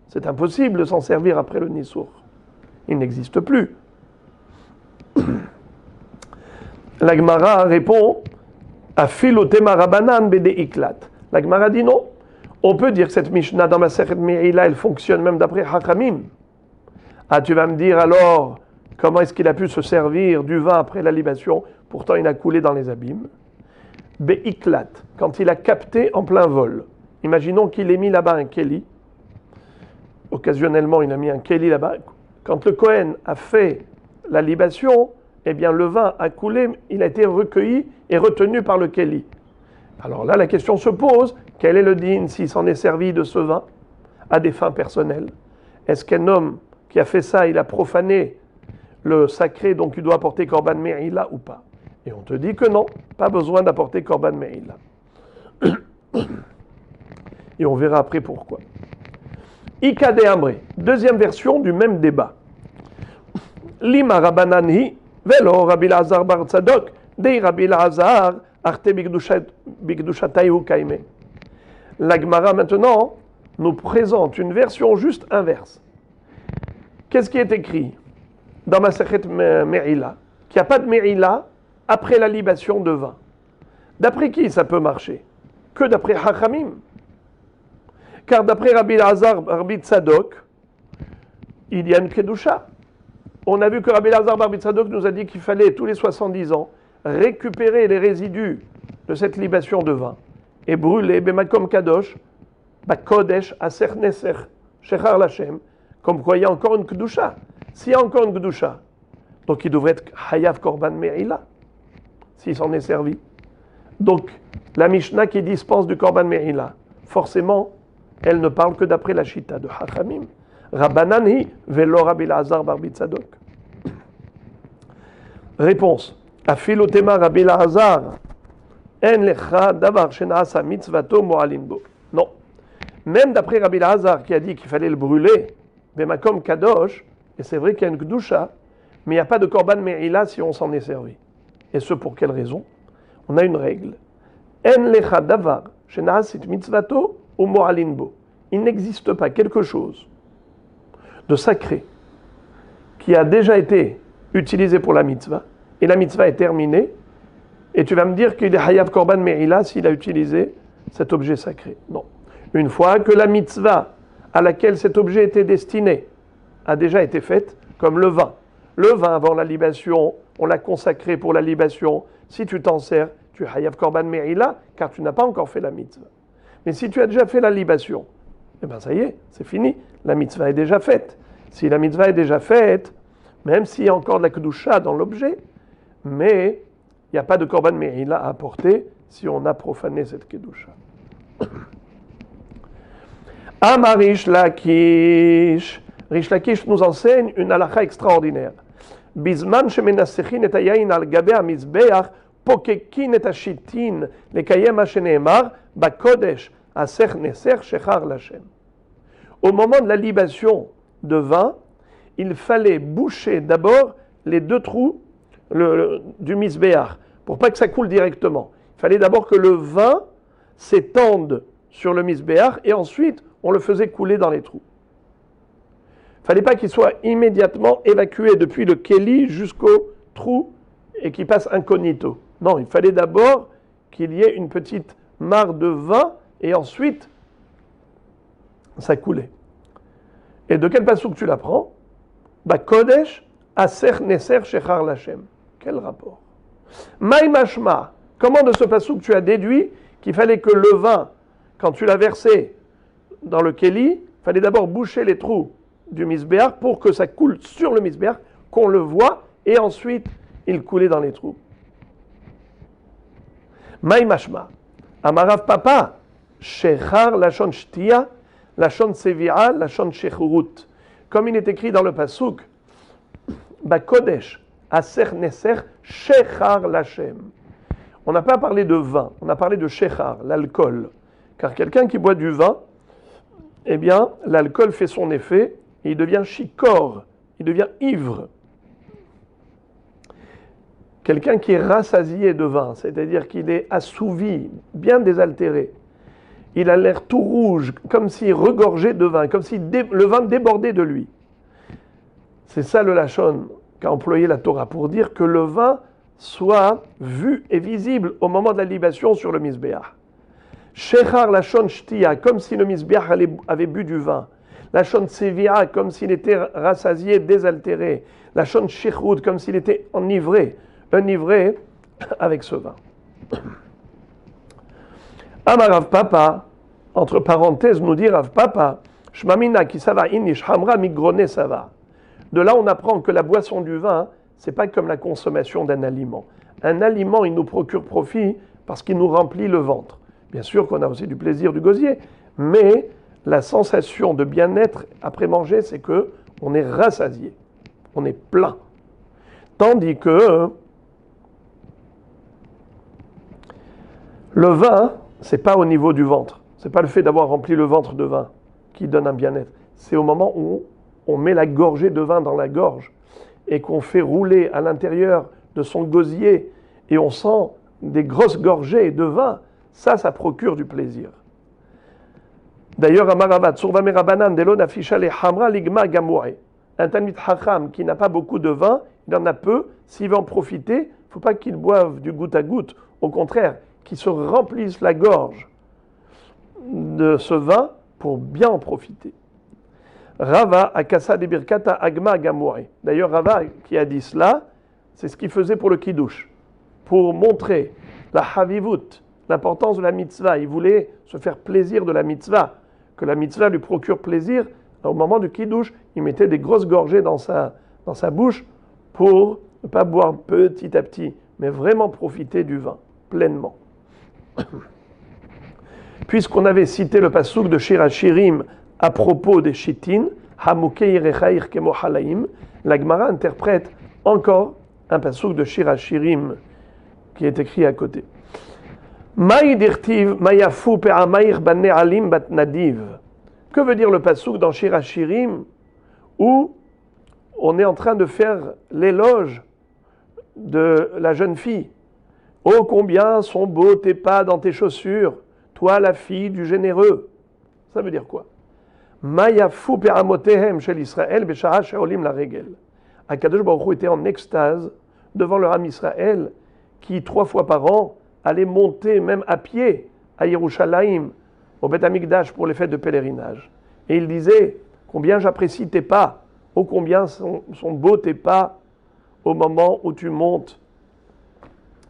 C'est impossible de s'en servir après le Nisuch. Il n'existe plus. La Gemara répond à Philotema Rabanan Bede Iklat. La Gemara dit non. On peut dire que cette Mishnah dans Masechet Me'ila, elle fonctionne même d'après Hachamim. Ah, tu vas me dire alors, comment est-ce qu'il a pu se servir du vin après la libation? Pourtant, il a coulé dans les abîmes. be'iklat, quand il a capté en plein vol. Imaginons qu'il ait mis là-bas un keli. Occasionnellement, il a mis un keli là-bas. Quand le Kohen a fait la libation, eh bien le vin a coulé, il a été recueilli et retenu par le keli. Alors là, la question se pose, quel est le din s'il s'en est servi de ce vin à des fins personnelles? Est-ce qu'un homme qui a fait ça, il a profané le sacré, donc il doit apporter Korban Me'ila ou pas? Et on te dit que non, pas besoin d'apporter Korban Me'ila. Et on verra après pourquoi. Ika de Amré, deuxième version du même débat. Lima Rabbanani, velo Rabbi Lazar bar Tzadok, dei Rabbi Lazar, arte bigdushatayhu kaime. La Gemara maintenant nous présente une version juste inverse. Qu'est-ce qui est écrit dans Masechet Me'ila? Qu'il n'y a pas de Me'ila après la libation de vin. D'après qui ça peut marcher? Que d'après Hachamim. Car d'après Rabbi Lazar, Rabbi Tzadok, il y a une Kedusha. On a vu que Rabbi Lazar, Rabbi Tzadok nous a dit qu'il fallait tous les 70 ans récupérer les résidus de cette libation de vin et brûler Bemakom Kadosh, Bakodesh, Aser Neser, Shechar Lachem, comme quoi il y a encore une Kedusha. S'il y a encore une Kedusha, donc il devrait être Hayav Korban Me'ila, s'il s'en est servi. Donc, la Mishnah qui dispense du Korban Me'ila, forcément, elle ne parle que d'après la Shita de Hachamim. Rabbanani velo Rabbi Lazar bar Tzadok. Réponse. Afilotema Rabbi Lazar en lecha davar shenasa mitzvato mo'alin bo. Non. Même d'après Rabbi Lazar qui a dit qu'il fallait le brûler, bemakom kadosh, et c'est vrai qu'il y a une kedusha, mais il n'y a pas de korban me'ila si on s'en est servi. Et ce pour quelle raison? On a une règle. En lecha davar shenasit mitzvato ou mo'alin bo. Il n'existe pas quelque chose de sacré qui a déjà été utilisé pour la mitzvah, et la mitzvah est terminée, et tu vas me dire qu'il est Hayav Korban Me'ila s'il a utilisé cet objet sacré. Non. Une fois que la mitzvah à laquelle cet objet était destiné a déjà été faite, comme le vin. Le vin, avant la libation, on l'a consacré pour la libation. Si tu t'en sers, tu es Hayav Korban Me'ila, car tu n'as pas encore fait la mitzvah. Mais si tu as déjà fait la libation, eh bien ça y est, c'est fini. La mitzvah est déjà faite. Si la mitzvah est déjà faite, même s'il y a encore de la kedusha dans l'objet, mais il n'y a pas de korban me'ila à apporter si on a profané cette kedusha. Amar Rish Lakish. Rish Lakish nous enseigne une halakha extraordinaire. Bizman shemenasechin et hayayin al gabe hamizbeach pokekin et hashitin lekayem ha sheneemar bakodesh aser neser shechar lachem. Au moment de la libation de vin, il fallait boucher d'abord les deux trous du misbéach, pour pas que ça coule directement. Il fallait d'abord que le vin s'étende sur le misbéach et ensuite on le faisait couler dans les trous. Il ne fallait pas qu'il soit immédiatement évacué depuis le keli jusqu'au trou et qu'il passe incognito. Non, il fallait d'abord qu'il y ait une petite mare de vin et ensuite ça coulait. Et de quel passouk tu l'apprends? Kodesh, Aser Neser Shechar Lachem. Quel rapport? Maïmashma, comment de ce passouk tu as déduit qu'il fallait que le vin, quand tu l'as versé dans le keli, il fallait d'abord boucher les trous du misbéach pour que ça coule sur le misbéach, qu'on le voit, et ensuite il coulait dans les trous. Maïmashma, Amarav Papa, Shechar Lachon Shtia, Lachon Sevia, Lachon Shechurut. Comme il est écrit dans le passouk, Bakodesh, Aser Neser, Shechar Lachem. On n'a pas parlé de vin, on a parlé de Shechar, l'alcool. Car quelqu'un qui boit du vin, eh bien, l'alcool fait son effet, et il devient chikor, il devient ivre. Quelqu'un qui est rassasié de vin, c'est-à-dire qu'il est assouvi, bien désaltéré, il a l'air tout rouge, comme s'il regorgeait de vin, comme si le vin débordait de lui. C'est ça le lachon qu'a employé la Torah, pour dire que le vin soit vu et visible au moment de la libation sur le misbéach. Shechar lachon shtia, comme si le misbéach avait bu du vin. Lachon sevia, comme s'il était rassasié, désaltéré. Lachon shechroud, comme s'il était enivré avec ce vin. Amar Rav Papa, entre parenthèses, nous dit Rav Papa, Shmamina ki sava inish hamra migrone sava. De là, on apprend que la boisson du vin, c'est pas comme la consommation d'un aliment. Un aliment, il nous procure profit parce qu'il nous remplit le ventre. Bien sûr qu'on a aussi du plaisir du gosier, mais la sensation de bien-être après manger, c'est que on est rassasié, on est plein. Tandis que le vin, c'est pas au niveau du ventre. C'est pas le fait d'avoir rempli le ventre de vin qui donne un bien-être. C'est au moment où on met la gorgée de vin dans la gorge et qu'on fait rouler à l'intérieur de son gosier et on sent des grosses gorgées de vin, ça procure du plaisir. D'ailleurs, Amaravat, Survame Rabanan, Delon afficha les Hamra Ligma Gamoué. Un Talmid Chacham qui n'a pas beaucoup de vin, il en a peu, s'il veut en profiter, il ne faut pas qu'il boive du goutte à goutte, au contraire, qu'il se remplisse la gorge de ce vin pour bien en profiter. Rava Akasa de Birkata Agma Gamoué. D'ailleurs, Rava qui a dit cela, c'est ce qu'il faisait pour le Kiddush, pour montrer la Havivut, l'importance de la mitzvah. Il voulait se faire plaisir de la mitzvah, que la mitzvah lui procure plaisir. Au moment du Kiddush, il mettait des grosses gorgées dans sa bouche pour ne pas boire petit à petit, mais vraiment profiter du vin, pleinement. Puisqu'on avait cité le passouk de Shir HaShirim à propos des Shittin, Hamukei Rechair Kemo Halaim, la Gemara interprète encore un passouk de Shir HaShirim qui est écrit à côté. Que veut dire le passouk dans Shir HaShirim où on est en train de faire l'éloge de la jeune fille? Oh, combien sont beaux tes pas dans tes chaussures, toi la fille du généreux. Ça veut dire quoi? Mayafu pe'amotehem shel Israël b'shara she'olim la regel. Akadosh Baruch Hu était en extase devant le Ham Israël qui 3 fois par an allait monter même à pied à Yerushalayim, au Beth Amikdash pour les fêtes de pèlerinage. Et il disait, combien j'apprécie tes pas, oh combien sont beaux tes pas au moment où tu montes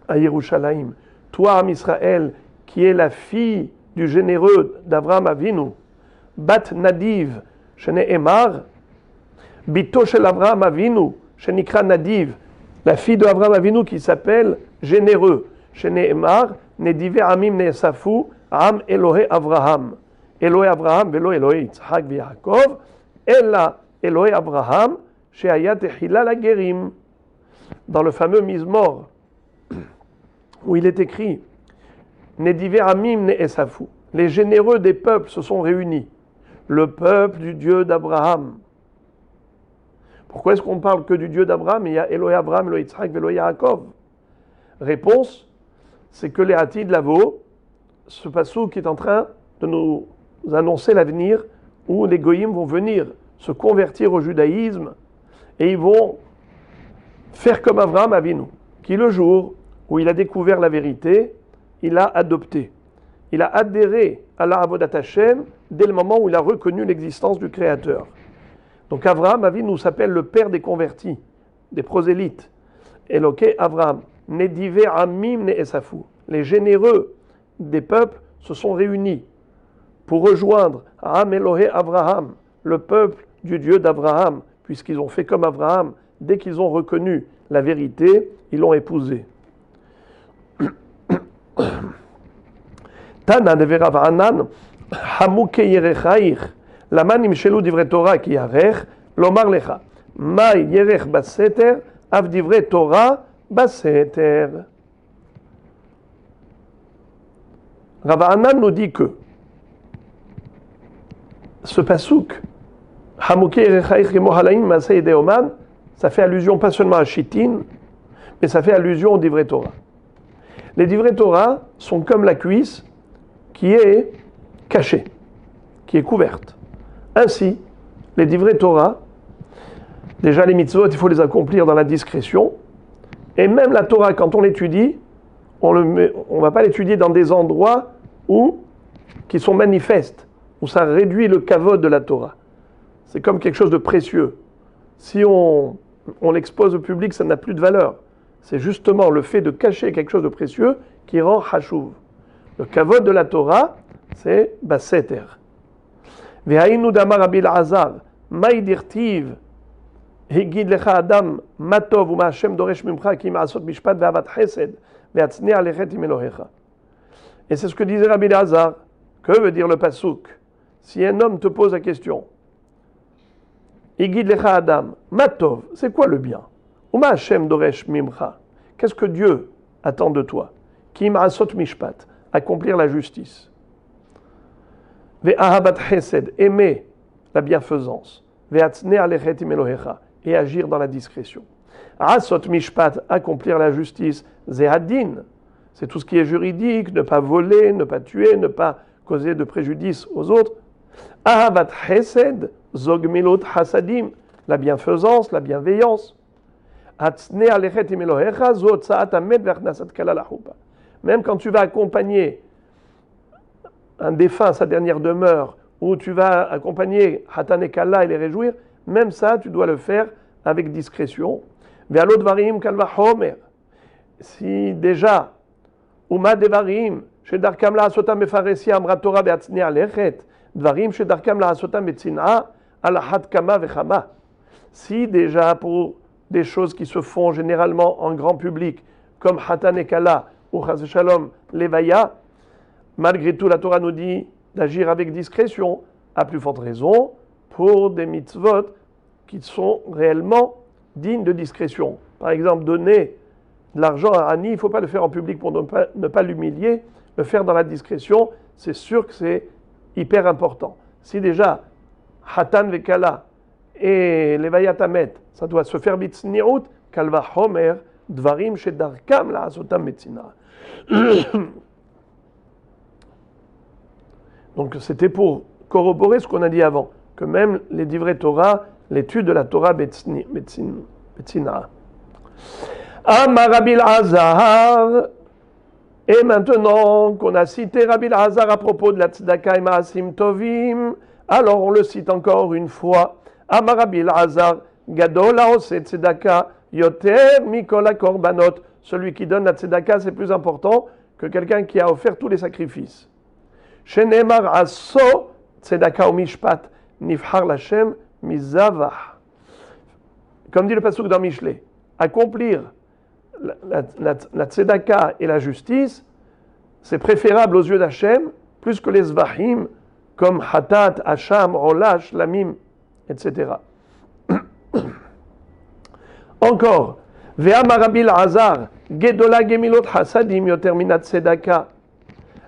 à Yerushalayim. Toi, Ham Israël, qui est la fille du généreux d'Avraham Avinu, Bat Nadiv, Shene Emar, Bito shel Avraham Avinu, Shenikra Nadiv, la fille d'Avraham Avinu qui s'appelle généreux. Shene Emar, Nedive Amim Nesafu, Am Elohe Avraham. Elohe Avraham, velo Elohe Yitzhak v'Yaakov, Ella Elohe Avraham, Sheayat Echila la Gerim. Dans le fameux Mizmor, où il est écrit Nedive Amim Nesafu, les généreux des peuples se sont réunis. Le peuple du Dieu d'Abraham. Pourquoi est-ce qu'on ne parle que du Dieu d'Abraham? Il y a Elohe Abraham, Elohe Yitzhak, velo Yaakov. Réponse, c'est que les Hatid Lavo, ce passouk qui est en train de nous annoncer l'avenir où les Goïms vont venir se convertir au judaïsme et ils vont faire comme Avraham Avinu, qui le jour où il a découvert la vérité, il a adopté. Il a adhéré à la Avodat Hashem dès le moment où il a reconnu l'existence du Créateur. Donc Avraham Avinu s'appelle le père des convertis, des prosélytes. Eloke Avraham, Nedive Amim Ne'esafu. Les généreux des peuples se sont réunis pour rejoindre Am Elohe Avraham, le peuple du Dieu d'Avraham, puisqu'ils ont fait comme Avraham. Dès qu'ils ont reconnu la vérité, ils l'ont épousé. Tana de Rav Anan, Hamuke Yerechair, Laman imshelu divrei Torah ki yarech, lomar lecha, Mai yerech baseter, av divrei Torah baseter. Rav Anan nous dit que ce pasouk, Hamuke Yerechair kemo halaim masei deoman, ça fait allusion pas seulement à Shittin, mais ça fait allusion au divrei Torah. Les divrei Torah sont comme la cuisse qui est cachée, qui est couverte. Ainsi, les divrei Torah, déjà les mitzvot, il faut les accomplir dans la discrétion, et même la Torah, quand on l'étudie, on ne va pas l'étudier dans des endroits qui sont manifestes, où ça réduit le kavod de la Torah. C'est comme quelque chose de précieux. Si on l'expose au public, ça n'a plus de valeur. C'est justement le fait de cacher quelque chose de précieux qui rend hashuv. Le kavod de la Torah, c'est Baseter. Ve'hainu damar Rabbi Elazar, maï dirtiv, higid lecha adam, matov ou ma Hashem doresh mimcha ki ma'asot mishpat ve'avat chesed, ve'atznei alechet im Elohecha. Et c'est ce que disait Rabbi Elazar. Que veut dire le pasouk? Si un homme te pose la question, higid lecha adam, matov, c'est quoi le bien? Ou ma Hashem doresh mimcha, qu'est-ce que Dieu attend de toi? Ki ma'asot mishpat, accomplir la justice. Ve'ahabat chesed, aimer la bienfaisance. Ve'atznei alechet im Elohecha, et agir dans la discrétion. Asot mishpat, accomplir la justice. Zehadin, c'est tout ce qui est juridique, ne pas voler, ne pas tuer, ne pas causer de préjudice aux autres. Ahabat chesed, zogmilot hasadim, la bienfaisance, la bienveillance. Atznei alechet im Elohecha, zot sa'at amet ve'achnasat kala lachupa. Même quand tu vas accompagner un défunt à sa dernière demeure, ou tu vas accompagner Hatan et Kala et les réjouir, même ça, tu dois le faire avec discrétion. Ve'alot dvarim kal vachomer. Si déjà, Uma devarim, shedarkam la'asotam mefaresi amra Torah be'atznei alechet, dvarim shedarkam la'asotam betzina, alahat kama vechama. Si déjà, pour des choses qui se font généralement en grand public, comme Hatan et Kala, ou Chas Shalom, Levaya, malgré tout, la Torah nous dit d'agir avec discrétion, à plus forte raison, pour des mitzvot qui sont réellement dignes de discrétion. Par exemple, donner de l'argent à Ani, il ne faut pas le faire en public pour ne pas l'humilier, le faire dans la discrétion, c'est sûr que c'est hyper important. Si déjà, Hatan Vekala et Levaya Tamet, ça doit se faire bitsniut, Kalva Homer, Dvarim Shedarkam la Asotam Metzina. Donc c'était pour corroborer ce qu'on a dit avant, que même les divrei Torah, l'étude de la Torah Betzina. Amar Rabbi Elazar. Et maintenant qu'on a cité Rabbi Elazar à propos de la tzedaka et ma'asim tovim, alors on le cite encore une fois. Amar Rabbi Elazar, gadol ha'oseh tzedaka yoter mikol hakorbanot. Celui qui donne la tzedaka, c'est plus important que quelqu'un qui a offert tous les sacrifices. Shenemar aso tzedaka ou mishpat nifhar l'Hashem mizavah. Comme dit le pasuk dans Mishlei, accomplir la tzedaka et la justice, c'est préférable aux yeux d'Hachem plus que les zvahim comme hatat, hacham, olah, shlamim, etc. Encore, ve'amar Rabbi Elazar, gedola gemilot hasadim yoter minat tzedaka.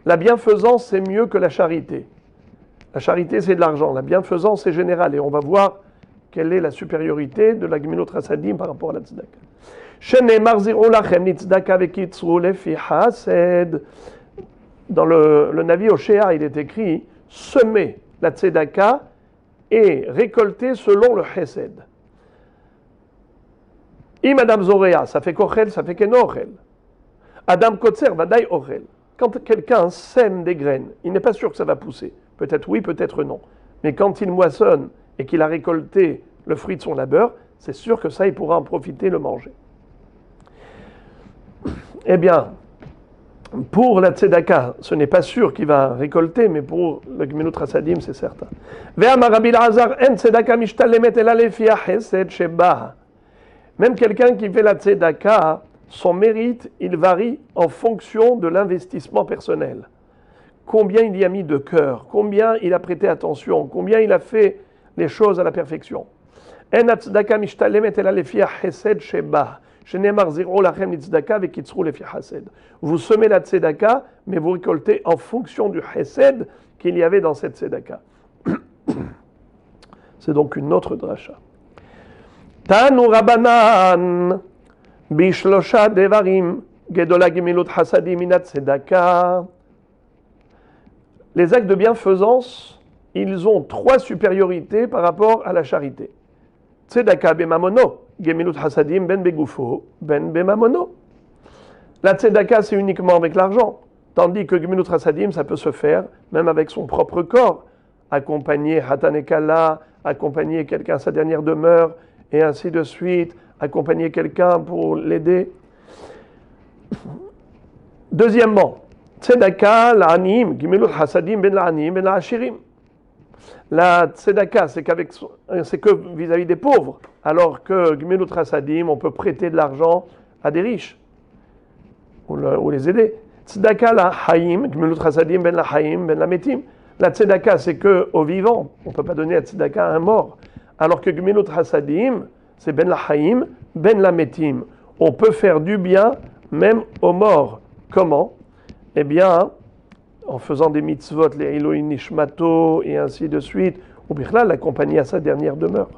La bienfaisance, c'est mieux que la charité. La charité, c'est de l'argent. La bienfaisance, c'est général. Et on va voir quelle est la supériorité de la gemilot hasadim par rapport à la tzedaka. Dans le Navi Oshéa, il est écrit semer la tzedaka et récolter selon le chesed. I Madame Zoréa, ça fait kochel, ça fait kenochel. Adam kotzer, vadaï ochel. Quand quelqu'un sème des graines, il n'est pas sûr que ça va pousser. Peut-être oui, peut-être non. Mais quand il moissonne et qu'il a récolté le fruit de son labeur, c'est sûr que ça, il pourra en profiter, le manger. Eh bien, pour la tzedaka, ce n'est pas sûr qu'il va récolter, mais pour le gemilut hasadim, c'est certain. Même quelqu'un qui fait la tzedaka, son mérite, il varie en fonction de l'investissement personnel. Combien il y a mis de cœur, combien il a prêté attention, combien il a fait les choses à la perfection. Vous semez la tzedaka, mais vous récoltez en fonction du chesed qu'il y avait dans cette tzedaka. C'est donc une autre dracha. Tanu Rabanan bishlosha devarim gedola gemilut hasadim minat tzedaka. Les actes de bienfaisance, ils ont 3 supériorités par rapport à la charité. Tzedaka bemamono, gemilut hasadim ben begufo, ben bemamono. La tzedaka, c'est uniquement avec l'argent, tandis que gemilut hasadim, ça peut se faire même avec son propre corps. Accompagner Hatan et Kala, accompagner quelqu'un à sa dernière demeure, et ainsi de suite, accompagner quelqu'un pour l'aider. Deuxièmement, Tzedaka la'anim, gimilut hasadim ben la'anim ben la'ashirim. La tzedaka, c'est que vis-à-vis des pauvres, alors que gimilut hasadim, on peut prêter de l'argent à des riches, ou les aider. Tzedaka la'haim, gimilut hasadim ben la'haim ben la'metim. La tzedaka, c'est qu'aux vivants, on ne peut pas donner la tzedaka à un mort, alors que gimilut hasadim, c'est ben la'haim ben la'metim. On peut faire du bien même aux morts. Comment? Eh bien, en faisant des mitzvot, les Elohim Nishmato, et ainsi de suite, ou bien l'accompagner à sa dernière demeure.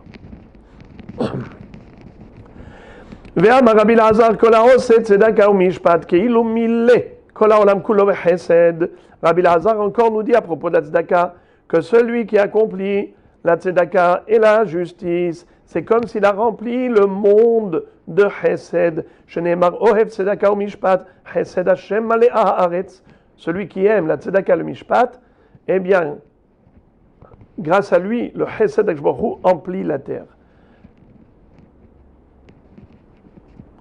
Ve'amar Rabbi Elazar kol ha'oseh tzedaka u'mishpat ke'ilu mileh kol ha'olam kulo bechesed. Rabbi Elazar encore nous dit à propos de la tzedaka que celui qui accomplit la tzedaka et la justice, c'est comme s'il a rempli le monde de chesed. Shenemar ohev tzedaka u'mishpat chesed Hashem malei haaretz. Celui qui aime la tzedaka le mishpat, eh bien, grâce à lui, le chesed d'Akadosh Baruch Hu emplit la terre.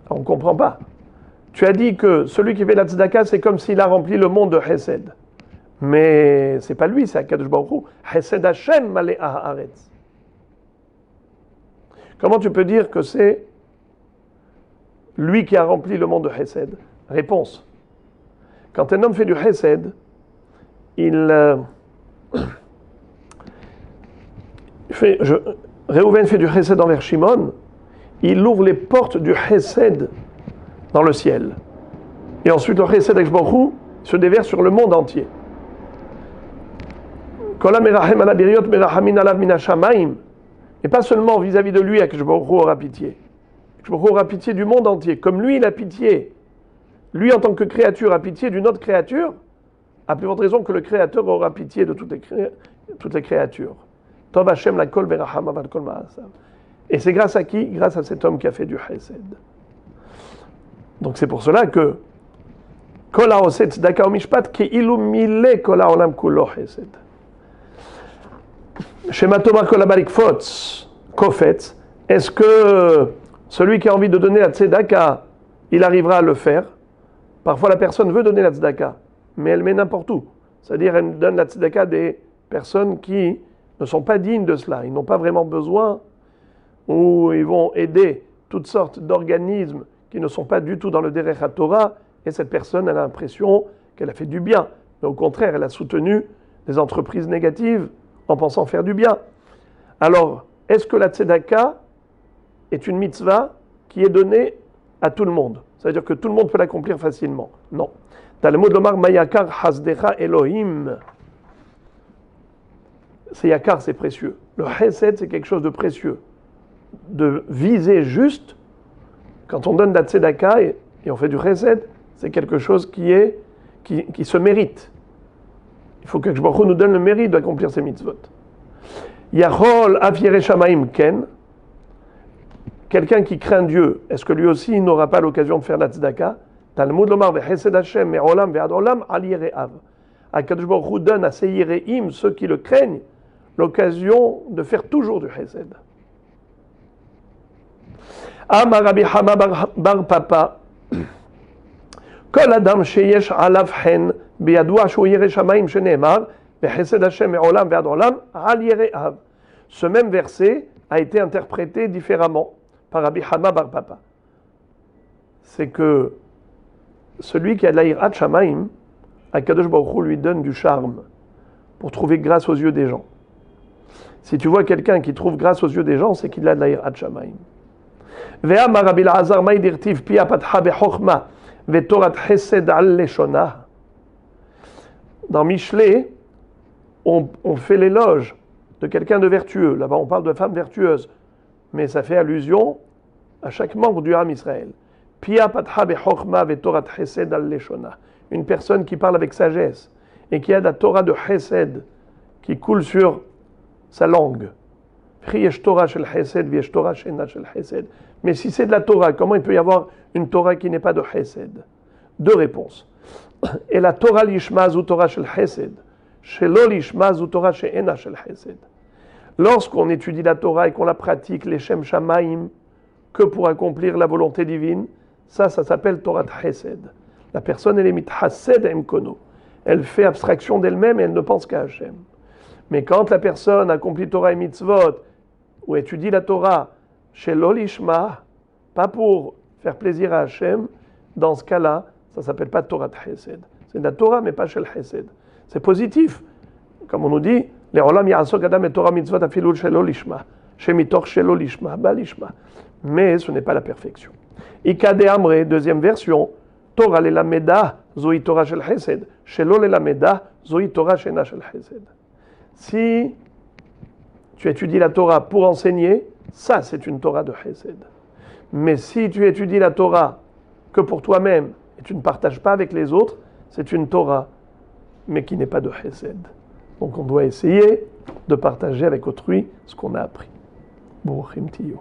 On ne comprend pas. Tu as dit que celui qui fait la tzedaka, c'est comme s'il a rempli le monde de chesed. Mais c'est pas lui, c'est Akadosh Baruch Hu. Chesed Hashem malei haaretz. Comment tu peux dire que c'est lui qui a rempli le monde de chesed? Réponse. Quand un homme fait du chesed, Réhouven fait du chesed envers Shimon, il ouvre les portes du chesed dans le ciel. Et ensuite, le chesed d'Akadosh Baruch Hu se déverse sur le monde entier. Et pas seulement vis-à-vis de lui, Akadosh Baruch Hu aura pitié. Akadosh Baruch Hu aura pitié du monde entier. Comme lui, il a pitié. Lui, en tant que créature, a pitié d'une autre créature, à plus forte raison que le Créateur aura pitié de toutes les créatures. Tov Hashem la kol veracham avad kol ma'asav. Et c'est grâce à qui? Grâce à cet homme qui a fait du chesed. Donc c'est pour cela que kol ha'oseh tzedaka u'mishpat ke'ilu mileh kol ha'olam kulo chesed. Shema tomar kol habarik fotz kofetz. Est-ce que celui qui a envie de donner la tzedaka, il arrivera à le faire? Parfois, la personne veut donner la tzedaka, mais elle met n'importe où. C'est-à-dire, elle donne la tzedaka à des personnes qui ne sont pas dignes de cela. Ils n'ont pas vraiment besoin, ou ils vont aider toutes sortes d'organismes qui ne sont pas du tout dans le Derech HaTorah, et cette personne, elle a l'impression qu'elle a fait du bien. Mais au contraire, elle a soutenu des entreprises négatives en pensant faire du bien. Alors, est-ce que la tzedaka est une mitzvah qui est donnée à tout le monde? Ça veut dire que tout le monde peut l'accomplir facilement. Non. Talmud lomar mayakar hasdecha Elohim. C'est yakar, c'est précieux. Le chesed, c'est quelque chose de précieux. De viser juste, quand on donne la tzedaka et on fait du chesed, c'est quelque chose qui se mérite. Il faut que Baruch Hu nous donne le mérite d'accomplir ces mitzvot. Yachol af yireh shamayim ken. Quelqu'un qui craint Dieu, est-ce que lui aussi n'aura pas l'occasion de faire la tzedaka? Talmud lomar vechesed Hashem me'olam ve'ad olam al yire'av. Akadosh Baruch Hu donne à ses yire'im, ceux qui le craignent, l'occasion de faire toujours du chesed. Amar Rabbi Hama bar Papa, kol adam sheyesh alav chen biyadua shu yireh shamayim shene'emar vechesed Hashem me'olam ve'ad olam al yire'av. Ce même verset a été interprété différemment par Rabbi Hama bar Papa. C'est que celui qui a de la hirat shamaim, Akadosh Baruch Hu lui donne du charme pour trouver grâce aux yeux des gens. Si tu vois quelqu'un qui trouve grâce aux yeux des gens, c'est qu'il a de la hirat shamaim. Ve'amar Rabbi Elazar mai dirtiv pia patcha bechochma ve'torat chesed al leshona. Dans Michelet, on fait l'éloge de quelqu'un de vertueux. Là-bas, on parle de femme vertueuse. Mais ça fait allusion à chaque membre du Ham Israël. Pia patcha bechochma ve'torat chesed al leshona. Une personne qui parle avec sagesse et qui a la Torah de chesed qui coule sur sa langue. Mais si c'est de la Torah, comment il peut y avoir une Torah qui n'est pas de chesed? Deux réponses. Et la Torah lishma zu Torah shel chesed, shelo lishma zu Torah she'ena shel chesed. Lorsqu'on étudie la Torah et qu'on la pratique, les Shem Shamaim, que pour accomplir la volonté divine, ça s'appelle Torah de Chesed. La personne, elle est mitchased emkono. elle fait abstraction d'elle-même et elle ne pense qu'à Hachem. Mais quand la personne accomplit Torah et mitzvot, ou étudie la Torah, chez l'olishma, pas pour faire plaisir à Hachem, dans ce cas-là, ça ne s'appelle pas Torah de Chesed. C'est de la Torah, mais pas chez le Chesed. C'est positif. Comme on nous dit, les Olam Ya'asok Adam et Torah mitzvot afilul shelo lishma. Shemitor shelo lishma, ba lishma. Mais ce n'est pas la perfection. Ikade Amre, deuxième version, Torah lelameda, zoi Torah shel Chesed. Shelo lelameda, zoi Torah shena shel Chesed. Si tu étudies la Torah pour enseigner, ça c'est une Torah de Chesed. Mais si tu étudies la Torah que pour toi-même et tu ne partages pas avec les autres, c'est une Torah, mais qui n'est pas de Chesed. Donc on doit essayer de partager avec autrui ce qu'on a appris. Boruchim Tiyu.